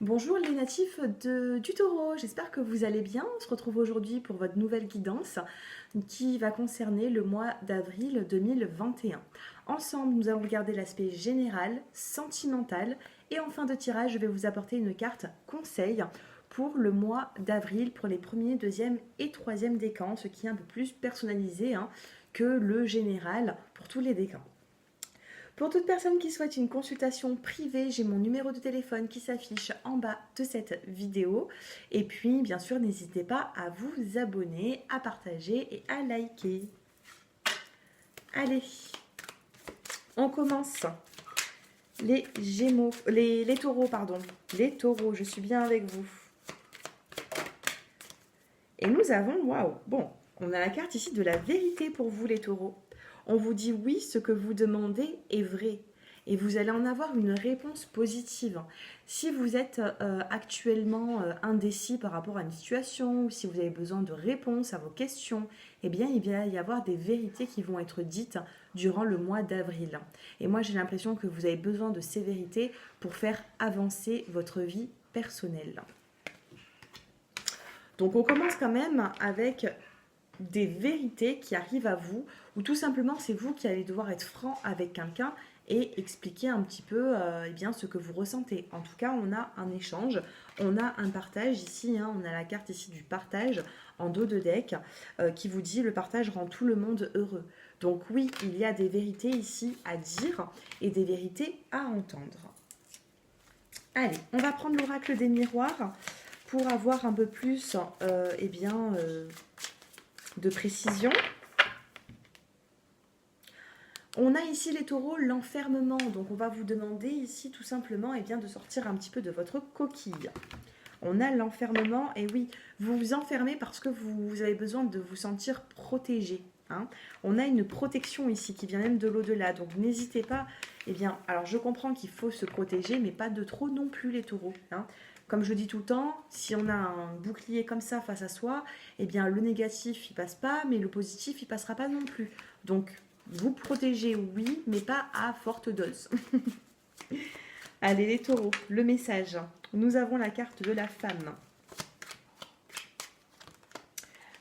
Bonjour les natifs du Taureau, j'espère que vous allez bien. On se retrouve aujourd'hui pour votre nouvelle guidance qui va concerner le mois d'avril 2021. Ensemble, nous allons regarder l'aspect général, sentimental et en fin de tirage, je vais vous apporter une carte conseil pour le mois d'avril pour les premiers, deuxième et troisième décans, ce qui est un peu plus personnalisé que le général pour tous les décans. Pour toute personne qui souhaite une consultation privée, j'ai mon numéro de téléphone qui s'affiche en bas de cette vidéo. Et puis, bien sûr, n'hésitez pas à vous abonner, à partager et à liker. Allez, on commence. Les Gémeaux, les taureaux, pardon. Les taureaux, je suis bien avec vous. Et nous avons, waouh, bon, on a la carte ici de la vérité pour vous les taureaux. On vous dit oui, ce que vous demandez est vrai. Et vous allez en avoir une réponse positive. Si vous êtes actuellement indécis par rapport à une situation, ou si vous avez besoin de réponses à vos questions, eh bien, il va y avoir des vérités qui vont être dites durant le mois d'avril. Et moi, j'ai l'impression que vous avez besoin de ces vérités pour faire avancer votre vie personnelle. Donc, on commence quand même avec des vérités qui arrivent à vous, ou tout simplement c'est vous qui allez devoir être franc avec quelqu'un et expliquer un petit peu eh bien, ce que vous ressentez. En tout cas, on a un échange, on a un partage ici, on a la carte ici du partage en dos de deck qui vous dit le partage rend tout le monde heureux. Donc oui, il y a des vérités ici à dire et des vérités à entendre. Allez, on va prendre l'oracle des miroirs pour avoir un peu plus eh bien, de précision. On a ici les taureaux, l'enfermement. Donc on va vous demander ici tout simplement bien, de sortir un petit peu de votre coquille. On a l'enfermement, et oui, vous vous enfermez parce que vous avez besoin de vous sentir protégé. On a une protection ici qui vient même de l'au-delà. Donc n'hésitez pas, alors je comprends qu'il faut se protéger, mais pas de trop non plus les taureaux. Comme je dis tout le temps, si on a un bouclier comme ça face à soi, le négatif il passe pas, mais le positif il passera pas non plus. Donc vous protégez, oui, mais pas à forte dose. Allez les taureaux, le message. Nous avons la carte de la femme.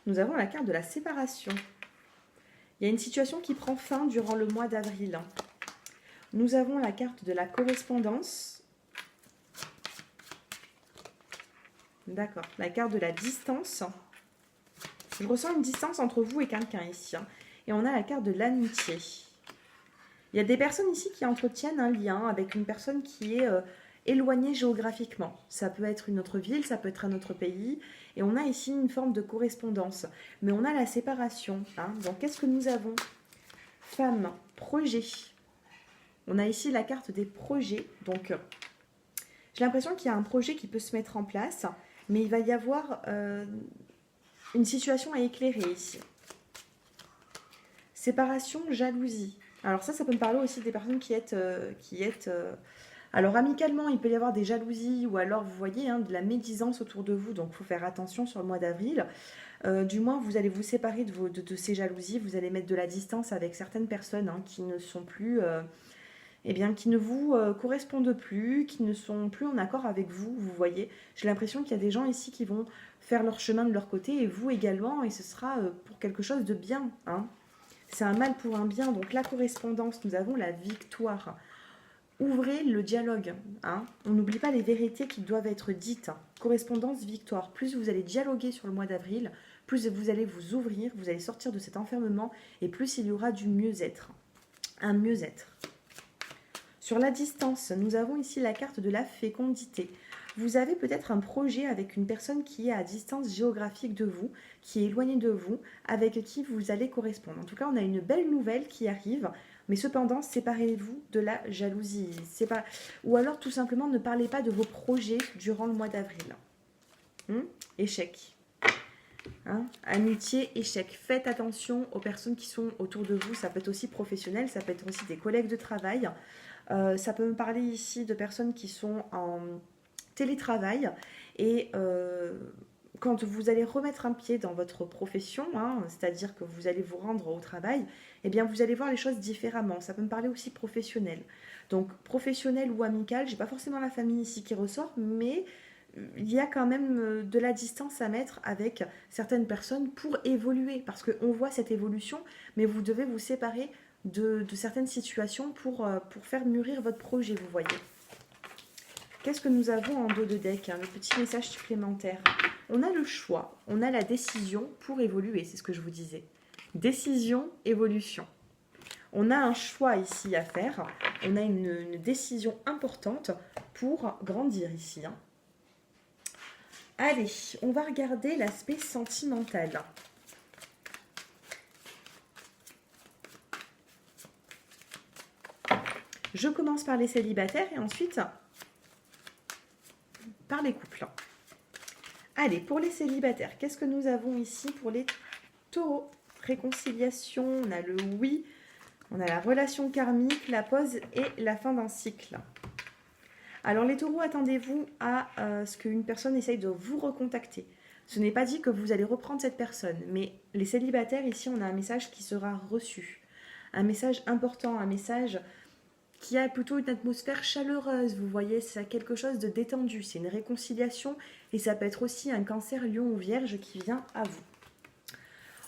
Nous avons la carte de la séparation. Il y a une situation qui prend fin durant le mois d'avril. Nous avons la carte de la correspondance. D'accord. La carte de la distance. Je ressens une distance entre vous et quelqu'un ici. Et on a la carte de l'amitié. Il y a des personnes ici qui entretiennent un lien avec une personne qui est éloignée géographiquement. Ça peut être une autre ville, ça peut être un autre pays. Et on a ici une forme de correspondance. Mais on a la séparation. Donc qu'est-ce que nous avons? Femme, projet. On a ici la carte des projets. Donc j'ai l'impression qu'il y a un projet qui peut se mettre en place. Mais il va y avoir une situation à éclairer ici. Séparation, jalousie. Alors ça peut me parler aussi des personnes qui êtes... alors amicalement, il peut y avoir des jalousies ou alors, vous voyez, de la médisance autour de vous. Donc il faut faire attention sur le mois d'avril. Du moins, vous allez vous séparer de ces jalousies. Vous allez mettre de la distance avec certaines personnes qui ne sont plus... qui ne vous correspondent plus, qui ne sont plus en accord avec vous, vous voyez. J'ai l'impression qu'il y a des gens ici qui vont faire leur chemin de leur côté et vous également, et ce sera pour quelque chose de bien. C'est un mal pour un bien, donc la correspondance, nous avons la victoire. Ouvrez le dialogue. On n'oublie pas les vérités qui doivent être dites. Correspondance, victoire. Plus vous allez dialoguer sur le mois d'avril, plus vous allez vous ouvrir, vous allez sortir de cet enfermement, et plus il y aura du mieux-être. Un mieux-être. Sur la distance, nous avons ici la carte de la fécondité. Vous avez peut-être un projet avec une personne qui est à distance géographique de vous, qui est éloignée de vous, avec qui vous allez correspondre. En tout cas, on a une belle nouvelle qui arrive, mais cependant, séparez-vous de la jalousie. Ou alors, tout simplement, ne parlez pas de vos projets durant le mois d'avril. Échec. Amitié, échec. Faites attention aux personnes qui sont autour de vous. Ça peut être aussi professionnel, ça peut être aussi des collègues de travail. Ça peut me parler ici de personnes qui sont en télétravail et quand vous allez remettre un pied dans votre profession, hein, c'est-à-dire que vous allez vous rendre au travail, eh bien vous allez voir les choses différemment. Ça peut me parler aussi professionnel. Donc professionnel ou amical, j'ai pas forcément la famille ici qui ressort, mais il y a quand même de la distance à mettre avec certaines personnes pour évoluer, parce qu'on voit cette évolution, mais vous devez vous séparer de certaines situations pour faire mûrir votre projet, vous voyez. Qu'est-ce que nous avons en dos de deck, hein, le petit message supplémentaire. On a le choix, on a la décision pour évoluer, c'est ce que je vous disais. Décision, évolution. On a un choix ici à faire, on a une décision importante pour grandir ici. Hein. Allez, on va regarder l'aspect sentimental. Je commence par les célibataires et ensuite par les couples. Allez, pour les célibataires, qu'est-ce que nous avons ici pour les taureaux? Réconciliation, on a le oui, on a la relation karmique, la pause et la fin d'un cycle. Alors les taureaux, attendez-vous à ce qu'une personne essaye de vous recontacter. Ce n'est pas dit que vous allez reprendre cette personne, mais les célibataires, ici, on a un message qui sera reçu. Un message important, un message qui a plutôt une atmosphère chaleureuse, vous voyez, c'est quelque chose de détendu, c'est une réconciliation et ça peut être aussi un cancer, lion ou vierge qui vient à vous.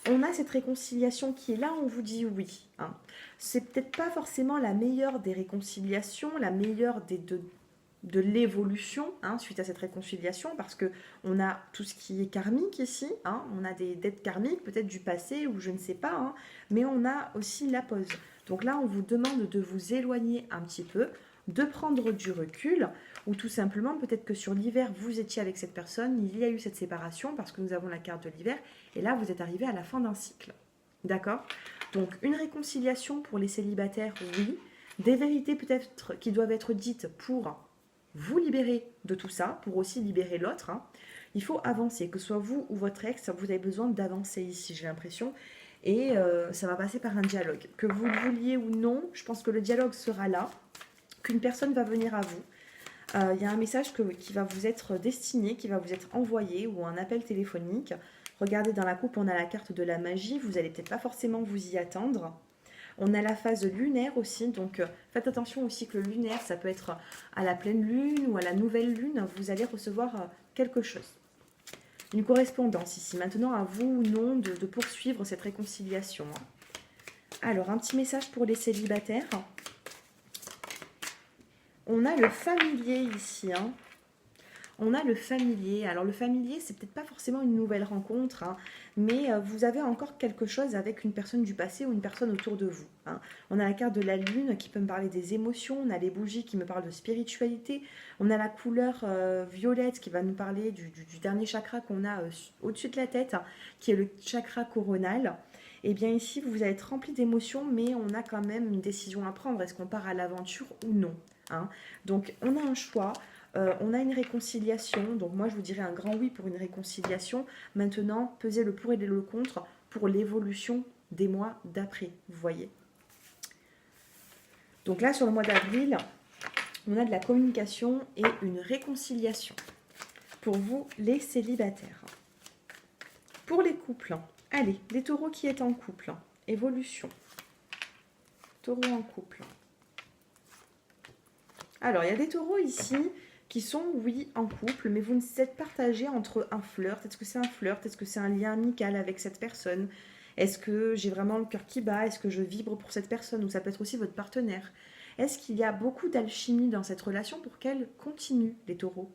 On a cette réconciliation qui est là, on vous dit oui. Hein. C'est peut-être pas forcément la meilleure des réconciliations, la meilleure de l'évolution hein, suite à cette réconciliation, parce que on a tout ce qui est karmique ici, hein, on a des dettes karmiques, peut-être du passé ou je ne sais pas, hein, mais on a aussi la pause. Donc là, on vous demande de vous éloigner un petit peu, de prendre du recul, ou tout simplement, peut-être que sur l'hiver, vous étiez avec cette personne, il y a eu cette séparation, parce que nous avons la carte de l'hiver, et là, vous êtes arrivé à la fin d'un cycle. D'accord? Donc, une réconciliation pour les célibataires, oui. Des vérités peut-être qui doivent être dites pour vous libérer de tout ça, pour aussi libérer l'autre. Hein. Il faut avancer, que ce soit vous ou votre ex, vous avez besoin d'avancer ici, j'ai l'impression. Et ça va passer par un dialogue. Que vous le vouliez ou non, je pense que le dialogue sera là, qu'une personne va venir à vous. Il y a un message qui va vous être destiné, qui va vous être envoyé, ou un appel téléphonique. Regardez, dans la coupe, on a la carte de la magie, vous n'allez peut-être pas forcément vous y attendre. On a la phase lunaire aussi, donc faites attention aussi que le lunaire, ça peut être à la pleine lune ou à la nouvelle lune, vous allez recevoir quelque chose. Une correspondance ici. Maintenant, à vous ou non de poursuivre cette réconciliation. Alors, un petit message pour les célibataires. On a le familier ici. Hein. On a le familier. Alors, le familier, c'est peut-être pas forcément une nouvelle rencontre, hein, mais vous avez encore quelque chose avec une personne du passé ou une personne autour de vous. Hein. On a la carte de la lune qui peut me parler des émotions. On a les bougies qui me parlent de spiritualité. On a la couleur violette qui va nous parler du dernier chakra qu'on a au-dessus de la tête, hein, qui est le chakra coronal. Et bien ici, vous allez être rempli d'émotions, mais on a quand même une décision à prendre. Est-ce qu'on part à l'aventure ou non hein. Donc, on a un choix. On a une réconciliation, donc moi je vous dirais un grand oui pour une réconciliation. Maintenant, pesez le pour et le contre pour l'évolution des mois d'après, vous voyez. Donc là, sur le mois d'avril, on a de la communication et une réconciliation. Pour vous, les célibataires. Pour les couples, allez, les taureaux qui est en couple, évolution. Taureau en couple. Alors, il y a des taureaux ici qui sont, oui, en couple, mais vous ne êtes partagé entre un flirt. Est-ce que c'est un flirt? Est-ce que c'est un lien amical avec cette personne? Est-ce que j'ai vraiment le cœur qui bat? Est-ce que je vibre pour cette personne? Ou ça peut être aussi votre partenaire. Est-ce qu'il y a beaucoup d'alchimie dans cette relation pour qu'elle continue, les taureaux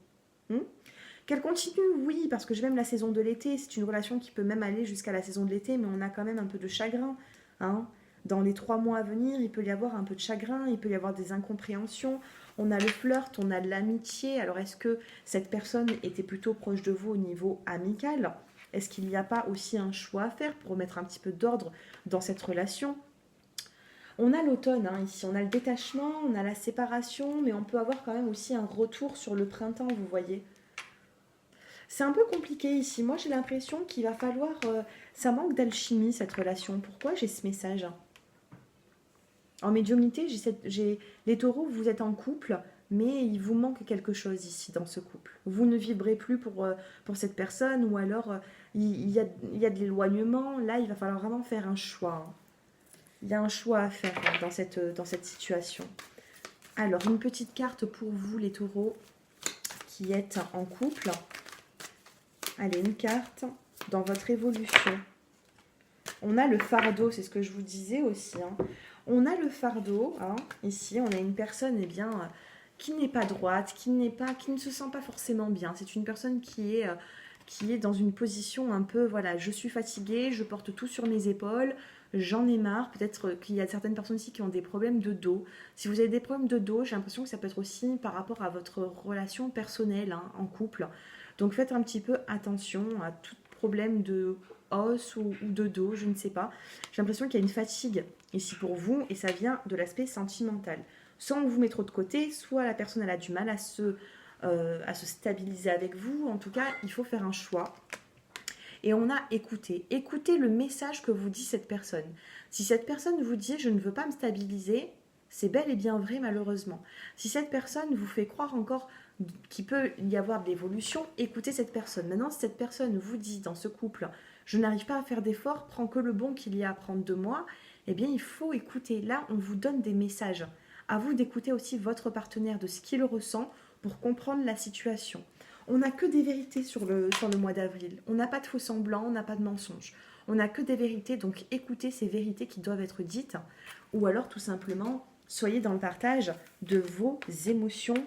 Qu'elle continue, oui, parce que j'ai même la saison de l'été. C'est une relation qui peut même aller jusqu'à la saison de l'été, mais on a quand même un peu de chagrin. Hein. Dans les 3 mois à venir, il peut y avoir un peu de chagrin, il peut y avoir des incompréhensions. On a le flirt, on a de l'amitié. Alors, est-ce que cette personne était plutôt proche de vous au niveau amical? Est-ce qu'il n'y a pas aussi un choix à faire pour remettre un petit peu d'ordre dans cette relation? On a l'automne, hein, ici. On a le détachement, on a la séparation, mais on peut avoir quand même aussi un retour sur le printemps, vous voyez. C'est un peu compliqué ici. Moi, j'ai l'impression qu'il va falloir... ça manque d'alchimie, cette relation. Pourquoi j'ai ce message? En médiumnité, les taureaux, vous êtes en couple, mais il vous manque quelque chose ici dans ce couple. Vous ne vibrez plus pour cette personne, ou alors il y a de l'éloignement. Là, il va falloir vraiment faire un choix, hein. Il y a un choix à faire dans cette situation. Alors, une petite carte pour vous, les taureaux, qui êtes en couple. Allez, une carte dans votre évolution. On a le fardeau, c'est ce que je vous disais aussi, hein. On a le fardeau, hein, ici, on a une personne, eh bien, qui n'est pas droite, qui ne se sent pas forcément bien. C'est une personne qui est dans une position un peu, voilà, je suis fatiguée, je porte tout sur mes épaules, j'en ai marre. Peut-être qu'il y a certaines personnes ici qui ont des problèmes de dos. Si vous avez des problèmes de dos, j'ai l'impression que ça peut être aussi par rapport à votre relation personnelle, hein, en couple. Donc faites un petit peu attention à tout problème de os ou de dos, je ne sais pas. J'ai l'impression qu'il y a une fatigue ici pour vous, et ça vient de l'aspect sentimental. Soit on vous met trop de côté, soit la personne elle a du mal à se stabiliser avec vous. En tout cas, il faut faire un choix. Et on a écouté. Écoutez le message que vous dit cette personne. Si cette personne vous dit « je ne veux pas me stabiliser », c'est bel et bien vrai malheureusement. Si cette personne vous fait croire encore qu'il peut y avoir de l'évolution, écoutez cette personne. Maintenant, si cette personne vous dit dans ce couple « je n'arrive pas à faire d'efforts, prends que le bon qu'il y a à prendre de moi », eh bien il faut écouter. Là, on vous donne des messages. À vous d'écouter aussi votre partenaire, de ce qu'il ressent pour comprendre la situation. On n'a que des vérités sur le mois d'avril. On n'a pas de faux semblants, on n'a pas de mensonges. On n'a que des vérités, donc écoutez ces vérités qui doivent être dites. Ou alors tout simplement, soyez dans le partage de vos émotions.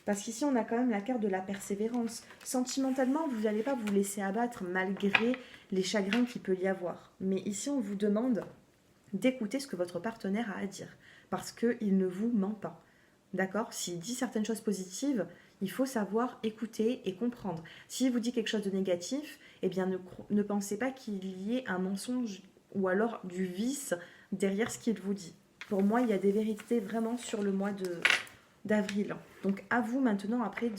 Parce qu'ici, on a quand même la carte de la persévérance. Sentimentalement, vous n'allez pas vous laisser abattre malgré les chagrins qu'il peut y avoir. Mais ici, on vous demande d'écouter ce que votre partenaire a à dire. Parce qu'il ne vous ment pas. D'accord? S'il dit certaines choses positives, il faut savoir écouter et comprendre. S'il vous dit quelque chose de négatif, eh bien ne pensez pas qu'il y ait un mensonge ou alors du vice derrière ce qu'il vous dit. Pour moi, il y a des vérités vraiment sur le mois d'avril. Donc à vous maintenant après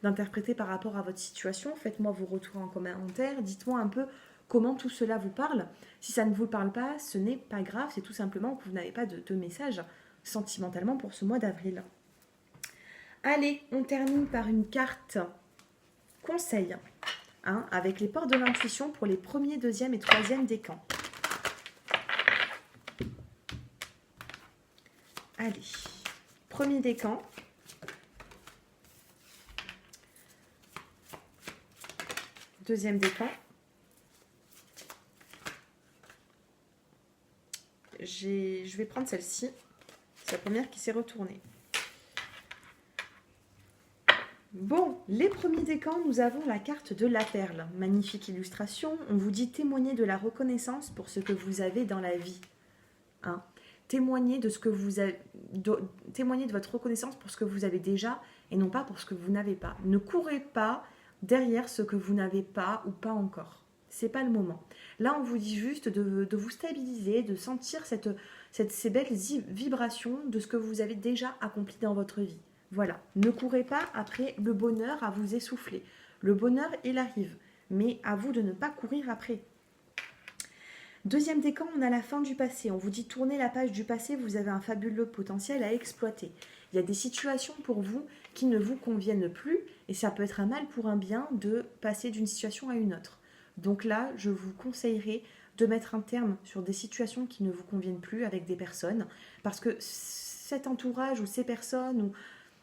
d'interpréter par rapport à votre situation. Faites-moi vos retours en commentaire. Dites-moi un peu comment tout cela vous parle. Si ça ne vous parle pas, ce n'est pas grave. C'est tout simplement que vous n'avez pas de message sentimentalement pour ce mois d'avril. Allez, on termine par une carte conseil, hein, avec les portes de l'intuition pour les premiers, deuxième et troisième décans. Allez, premier décan. Deuxième décan. Je vais prendre celle-ci. C'est la première qui s'est retournée. Bon, les premiers décans, nous avons la carte de la perle. Magnifique illustration. On vous dit témoigner de la reconnaissance pour ce que vous avez dans la vie. Hein, témoignez de témoignez de votre reconnaissance pour ce que vous avez déjà et non pas pour ce que vous n'avez pas. Ne courez pas derrière ce que vous n'avez pas ou pas encore. C'est pas le moment. Là, on vous dit juste de vous stabiliser, de sentir ces belles vibrations de ce que vous avez déjà accompli dans votre vie. Voilà. Ne courez pas après le bonheur à vous essouffler. Le bonheur, il arrive. Mais à vous de ne pas courir après. Deuxième décan, on a la fin du passé. On vous dit tournez la page du passé, vous avez un fabuleux potentiel à exploiter. Il y a des situations pour vous qui ne vous conviennent plus et ça peut être un mal pour un bien de passer d'une situation à une autre. Donc là, je vous conseillerais de mettre un terme sur des situations qui ne vous conviennent plus avec des personnes parce que cet entourage ou ces personnes,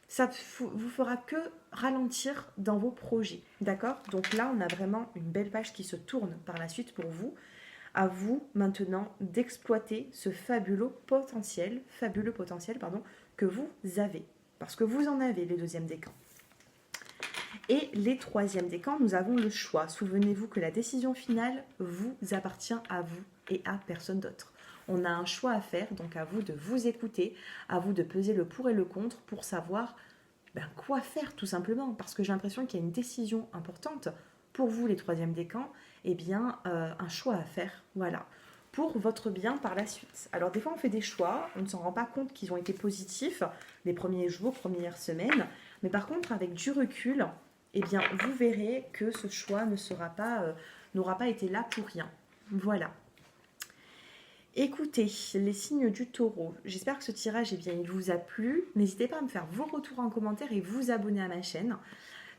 ça vous fera que ralentir dans vos projets. D'accord? Donc là, on a vraiment une belle page qui se tourne par la suite pour vous. À vous maintenant d'exploiter ce fabuleux potentiel que vous avez. Parce que vous en avez les deuxièmes décans. Et les troisièmes décans, nous avons le choix. Souvenez-vous que la décision finale vous appartient à vous et à personne d'autre. On a un choix à faire, donc à vous de vous écouter, à vous de peser le pour et le contre pour savoir quoi faire tout simplement. Parce que j'ai l'impression qu'il y a une décision importante pour vous les troisièmes décans, un choix à faire, voilà, pour votre bien par la suite. Alors des fois on fait des choix, on ne s'en rend pas compte qu'ils ont été positifs les premiers jours, premières semaines, mais par contre avec du recul, vous verrez que ce choix n'aura pas été là pour rien. Voilà. Écoutez, les signes du taureau, j'espère que ce tirage, eh bien, il vous a plu. N'hésitez pas à me faire vos retours en commentaire et vous abonner à ma chaîne.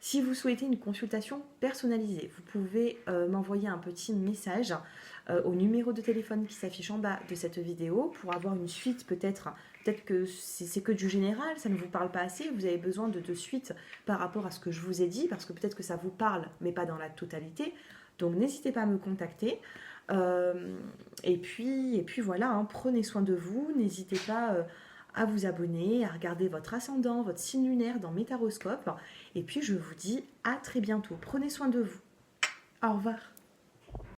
Si vous souhaitez une consultation personnalisée, vous pouvez m'envoyer un petit message au numéro de téléphone qui s'affiche en bas de cette vidéo pour avoir une suite peut-être. Peut-être que c'est que du général, ça ne vous parle pas assez, vous avez besoin de suite par rapport à ce que je vous ai dit, parce que peut-être que ça vous parle, mais pas dans la totalité. Donc n'hésitez pas à me contacter. Et puis voilà, hein, prenez soin de vous, n'hésitez pas à vous abonner, à regarder votre ascendant, votre signe lunaire dans Métaroscope. Et puis je vous dis à très bientôt. Prenez soin de vous. Au revoir.